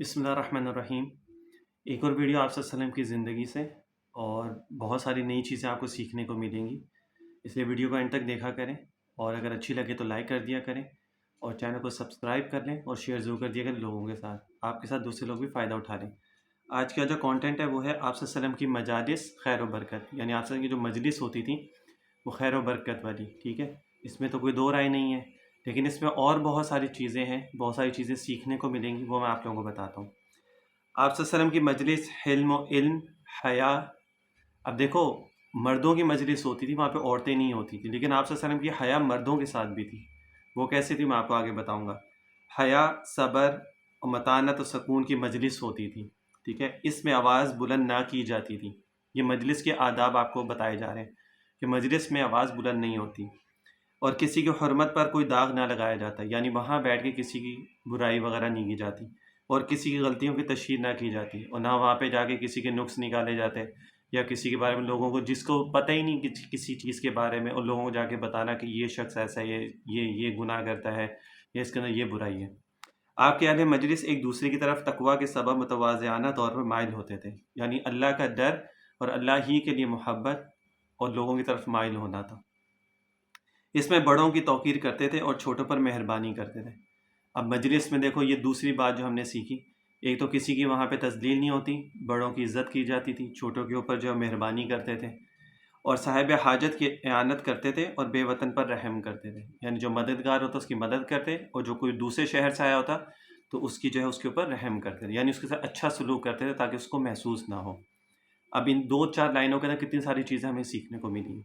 بسم اللہ الرحمن الرحیم۔ ایک اور ویڈیو آپ صلی اللہ علیہ وسلم کی زندگی سے، اور بہت ساری نئی چیزیں آپ کو سیکھنے کو ملیں گی، اس لیے ویڈیو کو اینڈ تک دیکھا کریں، اور اگر اچھی لگے تو لائک کر دیا کریں، اور چینل کو سبسکرائب کر لیں اور شیئر ضرور کر دیا کریں لوگوں کے ساتھ، آپ کے ساتھ دوسرے لوگ بھی فائدہ اٹھا لیں۔ آج کا جو کانٹینٹ ہے وہ ہے آپ صلی اللہ علیہ وسلم کی مجالس خیر و برکت، یعنی آپ صلی اللہ علیہ وسلم کی جو مجلس ہوتی تھی وہ خیر و برکت والی، ٹھیک ہے۔ اس میں تو کوئی دو رائے نہیں ہے، لیکن اس میں اور بہت ساری چیزیں ہیں، بہت ساری چیزیں سیکھنے کو ملیں گی، وہ میں آپ لوگوں کو بتاتا ہوں۔ آپ صلی اللہ علیہ وسلم کی مجلس حلم و علم، حیا۔ اب دیکھو، مردوں کی مجلس ہوتی تھی، وہاں پہ عورتیں نہیں ہوتی تھی، لیکن آپ صلی اللہ علیہ وسلم کی حیا مردوں کے ساتھ بھی تھی۔ وہ کیسی تھی میں آپ کو آگے بتاؤں گا۔ حیا، صبر اور متانت و سکون کی مجلس ہوتی تھی، ٹھیک ہے۔ اس میں آواز بلند نہ کی جاتی تھی۔ یہ مجلس کے آداب آپ کو بتائے جا رہے ہیں کہ مجلس میں آواز بلند نہیں ہوتی، اور کسی کی حرمت پر کوئی داغ نہ لگایا جاتا، یعنی وہاں بیٹھ کے کسی کی برائی وغیرہ نہیں کی جاتی، اور کسی کی غلطیوں کی تشہیر نہ کی جاتی، اور نہ وہاں پہ جا کے کسی کے نقص نکالے جاتے، یا کسی کے بارے میں لوگوں کو جس کو پتہ ہی نہیں کسی چیز کے بارے میں، اور لوگوں کو جا کے بتانا کہ یہ شخص ایسا ہے، یہ گناہ کرتا ہے، یا اس کے اندر یہ برائی ہے۔ آپ کے اہل مجلس ایک دوسرے کی طرف تقویٰ کے سبب متواضعانہ طور پر مائل ہوتے تھے، یعنی اللہ کا ڈر اور اللہ ہی کے لیے محبت اور لوگوں کی طرف مائل ہونا تھا۔ اس میں بڑوں کی توقیر کرتے تھے اور چھوٹوں پر مہربانی کرتے تھے۔ اب مجلس میں دیکھو، یہ دوسری بات جو ہم نے سیکھی، ایک تو کسی کی وہاں پہ تذلیل نہیں ہوتی، بڑوں کی عزت کی جاتی تھی، چھوٹوں کے اوپر جو مہربانی کرتے تھے، اور صاحب حاجت کی اعانت کرتے تھے، اور بے وطن پر رحم کرتے تھے، یعنی جو مددگار ہوتا اس کی مدد کرتے، اور جو کوئی دوسرے شہر سے آیا ہوتا تو اس کی جو ہے اس کے اوپر رحم کرتے تھے، یعنی اس کے ساتھ اچھا سلوک کرتے تھے تاکہ اس کو محسوس نہ ہو۔ اب ان دو چار لائنوں کے اندر کتنی ساری چیزیں ہمیں سیکھنے کو ملی۔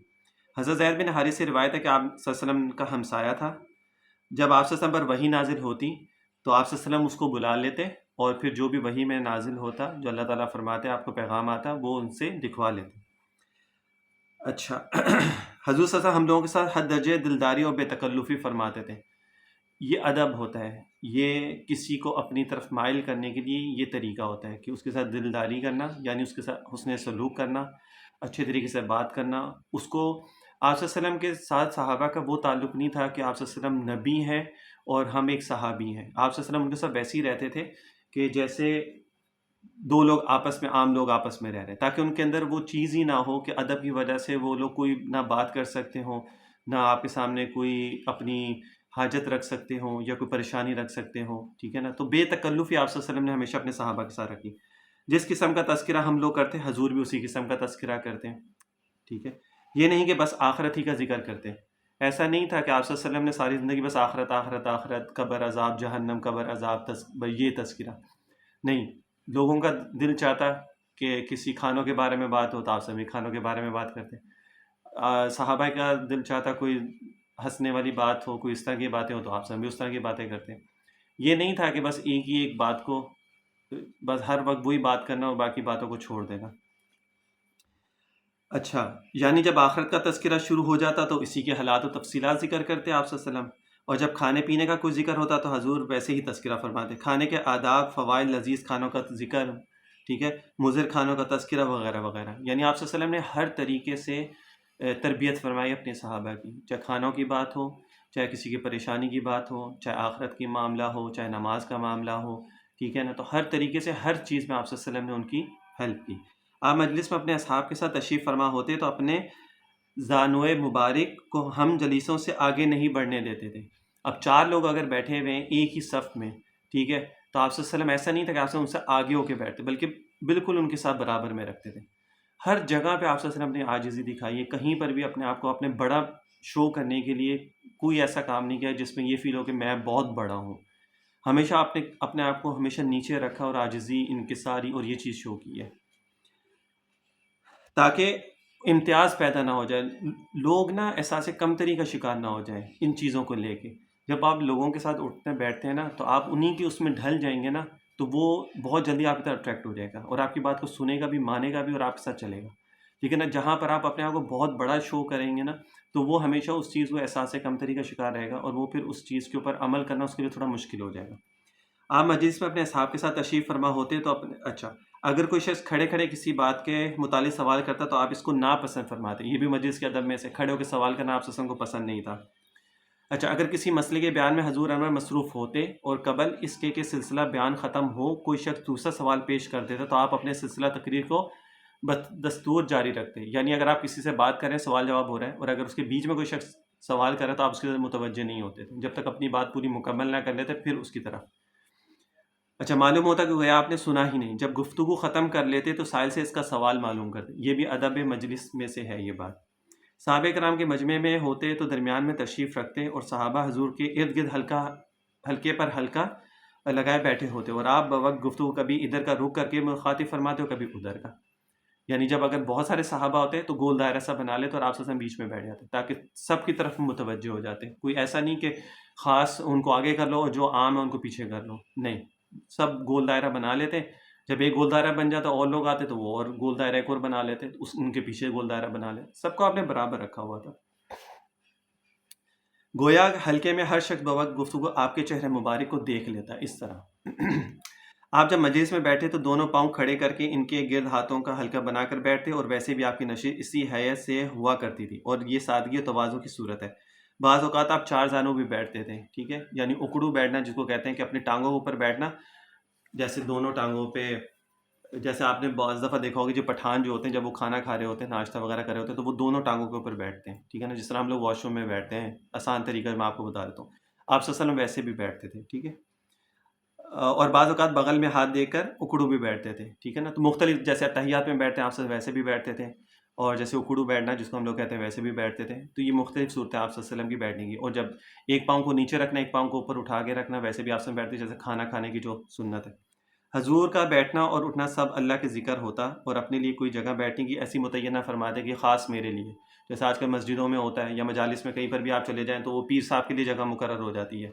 حضرت زید بن حارث سے روایت ہے کہ آپ صلی اللہ علیہ وسلم کا ہمسایہ تھا۔ جب آپ صلی اللہ علیہ وسلم پر وحی نازل ہوتی تو آپ صلی اللہ علیہ وسلم اس کو بلا لیتے، اور پھر جو بھی وحی میں نازل ہوتا، جو اللہ تعالیٰ فرماتے آپ کو پیغام آتا، وہ ان سے لکھوا لیتے۔ اچھا، حضور صلی اللہ علیہ وسلم ہم لوگوں کے ساتھ حد درجے دلداری اور بے تکلفی فرماتے تھے۔ یہ ادب ہوتا ہے، یہ کسی کو اپنی طرف مائل کرنے کے لیے یہ طریقہ ہوتا ہے کہ اس کے ساتھ دلداری کرنا، یعنی اس کے ساتھ حسن سلوک کرنا، اچھے طریقے سے بات کرنا۔ اس کو آپ صلی اللہ علیہ وسلم کے ساتھ صحابہ کا وہ تعلق نہیں تھا کہ آپ صلی اللہ علیہ وسلم نبی ہیں اور ہم ایک صحابی ہیں۔ آپ صلی اللہ علیہ وسلم ان کے ساتھ ویسے ہی رہتے تھے کہ جیسے دو لوگ آپس میں، عام لوگ آپس میں رہ رہے ہیں، تاکہ ان کے اندر وہ چیز ہی نہ ہو کہ ادب کی وجہ سے وہ لوگ کوئی نہ بات کر سکتے ہوں، نہ آپ کے سامنے کوئی اپنی حاجت رکھ سکتے ہوں یا کوئی پریشانی رکھ سکتے ہوں، ٹھیک ہے نا۔ تو بے تکلفی آپ صلی اللہ علیہ وسلم نے ہمیشہ اپنے صحابہ کے ساتھ رکھی۔ جس قسم کا تذکرہ ہم لوگ کرتے ہیں، حضور بھی اسی قسم کا تذکرہ کرتے ہیں، ٹھیک ہے۔ یہ نہیں کہ بس آخرت ہی کا ذکر کرتے ہیں، ایسا نہیں تھا کہ آپ صلی اللہ علیہ وسلم نے ساری زندگی بس آخرت آخرت آخرت، قبر عذاب، جہنم، قبر عذاب، یہ تذکرہ نہیں۔ لوگوں کا دل چاہتا کہ کسی کھانوں کے بارے میں بات ہو تو آپ سبھی کھانوں کے بارے میں بات کرتے ہیں، صحابہ کا دل چاہتا کوئی ہنسنے والی بات ہو، کوئی اس طرح کی باتیں ہو تو آپ سبھی اس طرح کی باتیں کرتے ہیں۔ یہ نہیں تھا کہ بس ایک ہی ایک بات کو بس ہر وقت وہی بات کرنا اور باقی باتوں کو چھوڑ دینا۔ اچھا، یعنی جب آخرت کا تذکرہ شروع ہو جاتا تو اسی کے حالات و تفصیلات ذکر کرتے آپ صلی اللہ علیہ وسلم، اور جب کھانے پینے کا کوئی ذکر ہوتا تو حضور ویسے ہی تذکرہ فرماتے، کھانے کے آداب، فوائد، لذیذ کھانوں کا ذکر، ٹھیک ہے، مضر کھانوں کا تذکرہ وغیرہ وغیرہ۔ یعنی آپ صلی اللہ علیہ وسلم نے ہر طریقے سے تربیت فرمائی اپنے صحابہ کی، چاہے کھانوں کی بات ہو، چاہے کسی کی پریشانی کی بات ہو، چاہے آخرت کی معاملہ ہو، چاہے نماز کا معاملہ ہو، ٹھیک ہے نا۔ تو ہر طریقے سے ہر چیز میں آپ صلی اللہ علیہ وسلم نے ان کی ہیلپ کی۔ آپ مجلس میں اپنے اصحاب کے ساتھ تشریف فرما ہوتے تو اپنے زانوئے مبارک کو ہم جلیسوں سے آگے نہیں بڑھنے دیتے تھے۔ اب چار لوگ اگر بیٹھے ہوئے ہیں ایک ہی صف میں، ٹھیک ہے، تو آپ صلی اللہ علیہ وسلم ایسا نہیں تھا کہ آپ سے ان سے آگے ہو کے بیٹھتے، بلکہ بالکل ان کے ساتھ برابر میں رکھتے تھے۔ ہر جگہ پہ آپ صلی اللہ علیہ وسلم نے عاجزی دکھائی ہے، کہیں پر بھی اپنے آپ کو اپنے بڑا شو کرنے کے لیے کوئی ایسا کام نہیں کیا جس میں یہ فیل ہو کہ میں بہت بڑا ہوں۔ ہمیشہ اپنے آپ کو ہمیشہ نیچے رکھا اور عاجزی، انکساری اور یہ چیز شو کی ہے، تاکہ امتیاز پیدا نہ ہو جائے، لوگ نا احساس کمتری کا شکار نہ ہو جائیں ان چیزوں کو لے کے۔ جب آپ لوگوں کے ساتھ اٹھتے بیٹھتے ہیں نا تو آپ انہی کی اس میں ڈھل جائیں گے نا، تو وہ بہت جلدی آپ کی طرف اٹریکٹ ہو جائے گا اور آپ کی بات کو سنے گا بھی، مانے گا بھی اور آپ کے ساتھ چلے گا۔ لیکن جہاں پر آپ اپنے آپ کو بہت بڑا شو کریں گے نا، تو وہ ہمیشہ اس چیز کو احساس کمتری کا شکار رہے گا، اور وہ پھر اس چیز کے اوپر عمل کرنا اس کے لیے تھوڑا مشکل ہو جائے گا۔ آپ مجلس میں اپنے اصحاب کے ساتھ تشریف فرما ہوتے تو اچھا، اگر کوئی شخص کھڑے کھڑے کسی بات کے متعلق سوال کرتا تو آپ اس کو ناپسند فرماتے۔ یہ بھی مجلس کے ادب میں سے، کھڑے ہو کے سوال کرنا آپ صلی اللہ علیہ وسلم کو پسند نہیں تھا۔ اچھا، اگر کسی مسئلے کے بیان میں حضور انور مصروف ہوتے اور قبل اس کے سلسلہ بیان ختم ہو کوئی شخص دوسرا سوال پیش کر دیتا تو آپ اپنے سلسلہ تقریر کو دستور جاری رکھتے. یعنی اگر آپ کسی سے بات کر رہے ہیں، سوال جواب ہو رہا ہے، اور اگر اس کے بیچ میں کوئی شخص سوال کر رہا ہے تو آپ اس کی طرف متوجہ نہیں ہوتے تھے جب تک اپنی بات پوری مکمل نہ کر لیتے پھر اس کی طرف. اچھا، معلوم ہوتا کہ گویا آپ نے سنا ہی نہیں. جب گفتگو ختم کر لیتے تو سائل سے اس کا سوال معلوم کرتے. یہ بھی ادب مجلس میں سے ہے یہ بات. صحابہ کرام کے مجمع میں ہوتے تو درمیان میں تشریف رکھتے اور صحابہ حضور کے ارد گرد حلقے پر حلقہ لگائے بیٹھے ہوتے اور آپ بوقت گفتگو کبھی ادھر کا رخ کر کے مخاطب فرماتے ہو کبھی ادھر کا. یعنی جب اگر بہت سارے صحابہ ہوتے تو گول دائرہ سا بنا لیتے اور آپ سے بیچ میں بیٹھ جاتے تاکہ سب کی طرف متوجہ ہو جاتے. کوئی ایسا نہیں کہ خاص ان کو آگے کر لو اور جو عام ہے ان کو پیچھے کر لو، نہیں، سب گول دائرہ بنا لیتے. جب ایک گول دائرہ بن جاتا اور لوگ آتے تو وہ اور گول دائرہ ایک اور بنا لیتے، ان کے پیچھے گول دائرہ بنا لیتے. سب کو آپ نے برابر رکھا ہوا تھا. گویا حلقے میں ہر شخص بوقت گفتگو آپ کے چہرے مبارک کو دیکھ لیتا اس طرح. آپ جب مجلس میں بیٹھے تو دونوں پاؤں کھڑے کر کے ان کے گرد ہاتھوں کا حلقہ بنا کر بیٹھتے اور ویسے بھی آپ کی نشست اسی حیث سے ہوا کرتی تھی اور یہ سادگی و تواضع کی صورت ہے. بعض اوقات آپ چار زانوں بھی بیٹھتے تھے، ٹھیک ہے، یعنی اکڑو بیٹھنا جس کو کہتے ہیں کہ اپنی ٹانگوں کے اوپر بیٹھنا، جیسے دونوں ٹانگوں پہ. جیسے آپ نے بعض دفعہ دیکھا ہوگا جو پٹھان جو ہوتے ہیں جب وہ کھانا کھا رہے ہوتے ہیں، ناشتہ وغیرہ کر رہے ہوتے ہیں تو وہ دونوں ٹانگوں کے اوپر بیٹھتے ہیں، ٹھیک ہے نا، جس طرح ہم لوگ واش روم میں بیٹھتے ہیں. آسان طریقہ میں آپ کو بتا دیتا ہوں. آپ صلی اللہ علیہ وسلم ویسے بھی بیٹھتے تھے، ٹھیک ہے. اور بعض اوقات بغل میں ہاتھ دے کر اکڑو بھی بیٹھتے تھے، ٹھیک ہے نا. تو مختلف، جیسے اتحیات میں بیٹھتے ہیں آپ سے ویسے بھی بیٹھتے تھے، اور جیسے اکڑو بیٹھنا جس کو ہم لوگ کہتے ہیں ویسے بھی بیٹھتے تھے. تو یہ مختلف صورت ہے آپ صلی اللہ علیہ وسلم کی بیٹھنے کی. اور جب ایک پاؤں کو نیچے رکھنا، ایک پاؤں کو اوپر اٹھا کے رکھنا، ویسے بھی آپ سے بیٹھتے جیسے کھانا کھانے کی جو سنت ہے. حضور کا بیٹھنا اور اٹھنا سب اللہ کے ذکر ہوتا اور اپنے لیے کوئی جگہ بیٹھنے کی ایسی متعینہ فرماتے کہ خاص میرے لیے. جیسے آج کل مسجدوں میں ہوتا ہے یا مجالس میں کہیں پر بھی آپ چلے جائیں تو وہ پیر صاحب کے لیے جگہ مقرر ہو جاتی ہے،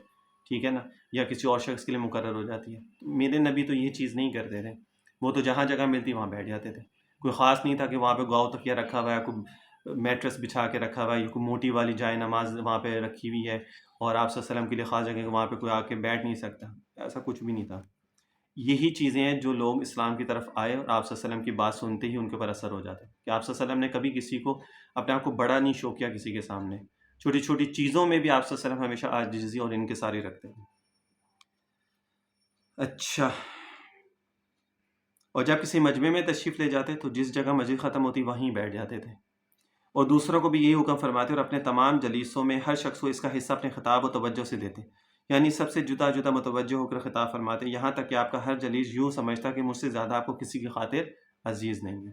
ٹھیک ہے نا، یا کسی اور شخص کے لیے مقرر ہو جاتی ہے. میرے نبی تو یہ چیز نہیں کرتے تھے. وہ تو جہاں جگہ ملتی وہاں بیٹھ جاتے تھے. کوئی خاص نہیں تھا کہ وہاں پہ گاؤ تکیہ رکھا ہوا ہے، کوئی میٹرس بچھا کے رکھا ہوا ہے، یا کوئی موٹی والی جائے نماز وہاں پہ رکھی ہوئی ہے اور آپ صلی اللہ علیہ وسلم کے لیے خاص جگہ کہ وہاں پہ کوئی آ کے بیٹھ نہیں سکتا. ایسا کچھ بھی نہیں تھا. یہی چیزیں ہیں جو لوگ اسلام کی طرف آئے اور آپ صلی اللہ علیہ وسلم کی بات سنتے ہی ان کے اوپر اثر ہو جاتا ہے کہ آپ صلی اللہ علیہ وسلم نے کبھی کسی کو اپنے آپ کو بڑا نہیں شو کیا کسی کے سامنے. چھوٹی چھوٹی چیزوں میں بھی آپ صلی اللہ علیہ وسلم ہمیشہ عاجزی اور انکساری رکھتے ہیں. اچھا، اور جب کسی مجمع میں تشریف لے جاتے تو جس جگہ مجلس ختم ہوتی وہیں بیٹھ جاتے تھے اور دوسروں کو بھی یہی حکم فرماتے اور اپنے تمام جلیسوں میں ہر شخص کو اس کا حصہ اپنے خطاب و توجہ سے دیتے. یعنی سب سے جدا جدا متوجہ ہو کر خطاب فرماتے، یہاں تک کہ آپ کا ہر جلیس یوں سمجھتا کہ مجھ سے زیادہ آپ کو کسی کی خاطر عزیز نہیں ہے.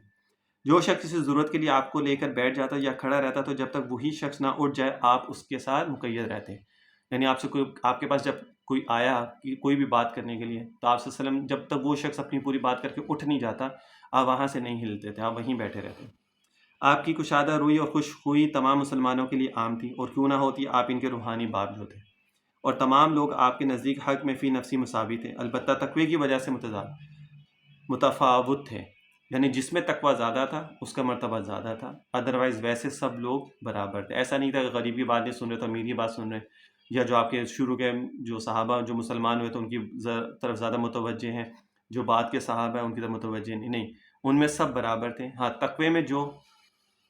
جو شخص کسی ضرورت کے لیے آپ کو لے کر بیٹھ جاتا یا کھڑا رہتا تو جب تک وہی شخص نہ اٹھ جائے آپ اس کے ساتھ مقید رہتے. یعنی آپ سے کوئی، آپ کے پاس جب کوئی آیا کوئی بھی بات کرنے کے لیے تو آپ صلی اللہ علیہ وسلم جب تک وہ شخص اپنی پوری بات کر کے اٹھ نہیں جاتا آپ وہاں سے نہیں ہلتے تھے، آپ وہیں بیٹھے رہتے. آپ کی کشادہ روئی اور خوش خوئی تمام مسلمانوں کے لیے عام تھی اور کیوں نہ ہوتی آپ ان کے روحانی باپ جو تھے. اور تمام لوگ آپ کے نزدیک حق میں فی نفسی مساوی تھے، البتہ تقوی کی وجہ سے متفاوت تھے. یعنی جس میں تقوی زیادہ تھا اس کا مرتبہ زیادہ تھا، ادروائز ویسے سب لوگ برابر تھے. ایسا نہیں تھا کہ غریب کی بات نہیں سن رہے تو امیر کی بات سن رہے، یا جو آپ کے شروع کے جو صحابہ جو مسلمان ہوئے تو ان کی طرف زیادہ متوجہ ہیں، جو بعد کے صحابہ ہیں ان کی طرف متوجہ نہیں. ان میں سب برابر تھے. ہاں، تقوی میں جو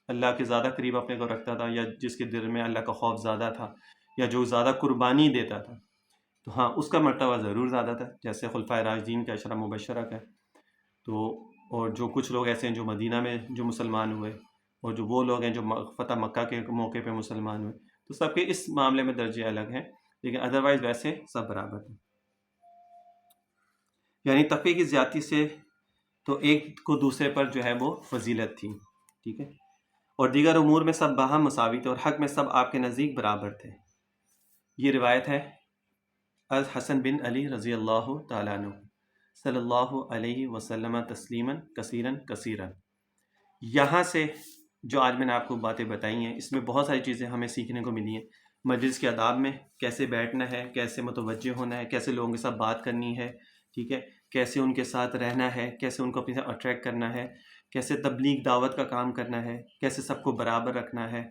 اللہ کے زیادہ قریب اپنے کو رکھتا تھا یا جس کے دل میں اللہ کا خوف زیادہ تھا یا جو زیادہ قربانی دیتا تھا تو ہاں اس کا مرتبہ ضرور زیادہ تھا، جیسے خلفائے راشدین کا عشرہ مبشرہ کا. تو اور جو کچھ لوگ ایسے ہیں جو مدینہ میں جو مسلمان ہوئے اور جو وہ لوگ ہیں جو فتح مکہ کے موقع پہ مسلمان ہوئے، تو سب کے اس معاملے میں درجے الگ ہیں، لیکن ادروائز ویسے سب برابر ہیں. یعنی تقوی کی زیادتی سے تو ایک کو دوسرے پر جو ہے وہ فضیلت تھی، ٹھیک ہے، اور دیگر امور میں سب باہم مساوی تھے اور حق میں سب آپ کے نزدیک برابر تھے. یہ روایت ہے از حسن بن علی رضی اللہ تعالیٰ عنہ صلی اللہ علیہ وسلم تسلیما کثیرا کثیرا. یہاں سے جو آج میں نے آپ کو باتیں بتائی ہیں اس میں بہت ساری چیزیں ہمیں سیکھنے کو ملی ہیں. مجلس کے آداب میں کیسے بیٹھنا ہے، کیسے متوجہ ہونا ہے، کیسے لوگوں کے ساتھ بات کرنی ہے، ٹھیک ہے، کیسے ان کے ساتھ رہنا ہے، کیسے ان کو اپنی طرف اٹریکٹ کرنا ہے، کیسے تبلیغ دعوت کا کام کرنا ہے، کیسے سب کو برابر رکھنا ہے.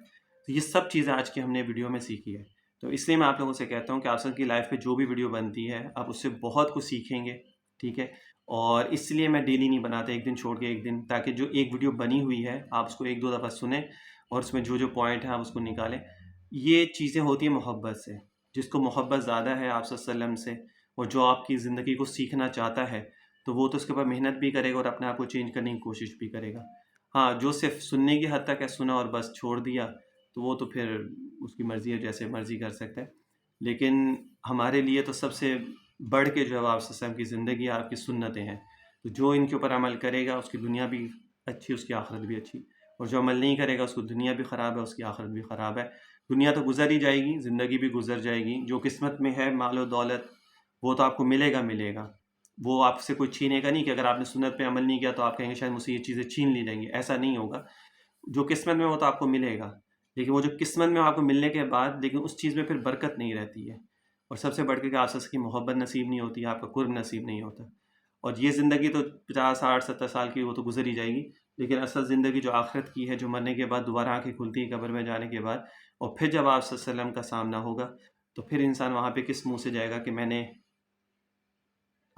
تو یہ سب چیزیں آج کی ہم نے ویڈیو میں سیکھی ہے. تو اس لیے میں آپ لوگوں سے کہتا ہوں کہ آپ سب کی لائف پہ جو بھی ویڈیو بنتی ہے آپ اس سے بہت کچھ سیکھیں گے، ٹھیک ہے. اور اس لیے میں ڈیلی نہیں بناتا، ایک دن چھوڑ کے ایک دن، تاکہ جو ایک ویڈیو بنی ہوئی ہے آپ اس کو ایک دو دفعہ سنیں اور اس میں جو جو پوائنٹ ہیں آپ اس کو نکالیں. یہ چیزیں ہوتی ہیں محبت سے. جس کو محبت زیادہ ہے آپ صلی اللہ علیہ وسلم سے اور جو آپ کی زندگی کو سیکھنا چاہتا ہے تو وہ تو اس کے اوپر محنت بھی کرے گا اور اپنے آپ کو چینج کرنے کی کوشش بھی کرے گا. ہاں جو صرف سننے کی حد تک ہے، سنا اور بس چھوڑ دیا، تو وہ تو پھر اس کی مرضی ہے، جیسے مرضی کر سکتا ہے. لیکن ہمارے لیے تو سب سے بڑھ کے جو ہے آپ صلی اللہ علیہ وسلم کی زندگی، آپ کی سنتیں ہیں. تو جو ان کے اوپر عمل کرے گا اس کی دنیا بھی اچھی، اس کی آخرت بھی اچھی. اور جو عمل نہیں کرے گا اس کو دنیا بھی خراب ہے، اس کی آخرت بھی خراب ہے. دنیا تو گزر ہی جائے گی، زندگی بھی گزر جائے گی. جو قسمت میں ہے مال و دولت وہ تو آپ کو ملے گا. وہ آپ سے کوئی چھینے گا نہیں کہ اگر آپ نے سنت پہ عمل نہیں کیا تو آپ کہیں گے شاید مجھ سے یہ چیزیں چھین لی جائیں گی. ایسا نہیں ہوگا. جو قسمت میں وہ تو آپ کو ملے گا، لیکن وہ جو قسمت میں آپ کو ملنے کے بعد لیکن اس چیز میں پھر برکت نہیں رہتی ہے. اور سب سے بڑھ کے کہ آپ سے کی محبت نصیب نہیں ہوتی، آپ کا قرب نصیب نہیں ہوتا. اور یہ زندگی تو 50 60 70 سال کی وہ تو گزر ہی جائے گی، لیکن اصل زندگی جو آخرت کی ہے، جو مرنے کے بعد دوبارہ آنکھیں کھلتی ہیں قبر میں جانے کے بعد، اور پھر جب آپ صلی اللہ علیہ وسلم کا سامنا ہوگا تو پھر انسان وہاں پہ کس منہ سے جائے گا کہ میں نے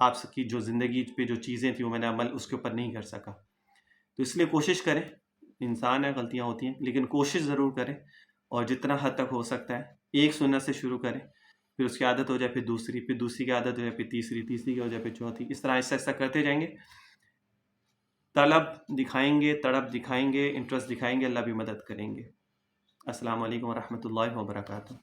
آپ کی جو زندگی پہ جو چیزیں تھیں وہ میں نے عمل اس کے اوپر نہیں کر سکا. تو اس لیے کوشش کریں. انسان ہے، غلطیاں ہوتی ہیں، لیکن کوشش ضرور کریں. اور جتنا حد تک ہو سکتا ہے ایک سنت سے شروع کریں، پھر اس کی عادت ہو جائے، پھر دوسری کی عادت ہو جائے، پھر تیسری کی ہو جائے، پھر چوتھی. اس طرح ایسا کرتے جائیں گے. تڑپ دکھائیں گے، انٹرسٹ دکھائیں گے، اللہ بھی مدد کریں گے. السلام علیکم ورحمۃ اللہ وبرکاتہ.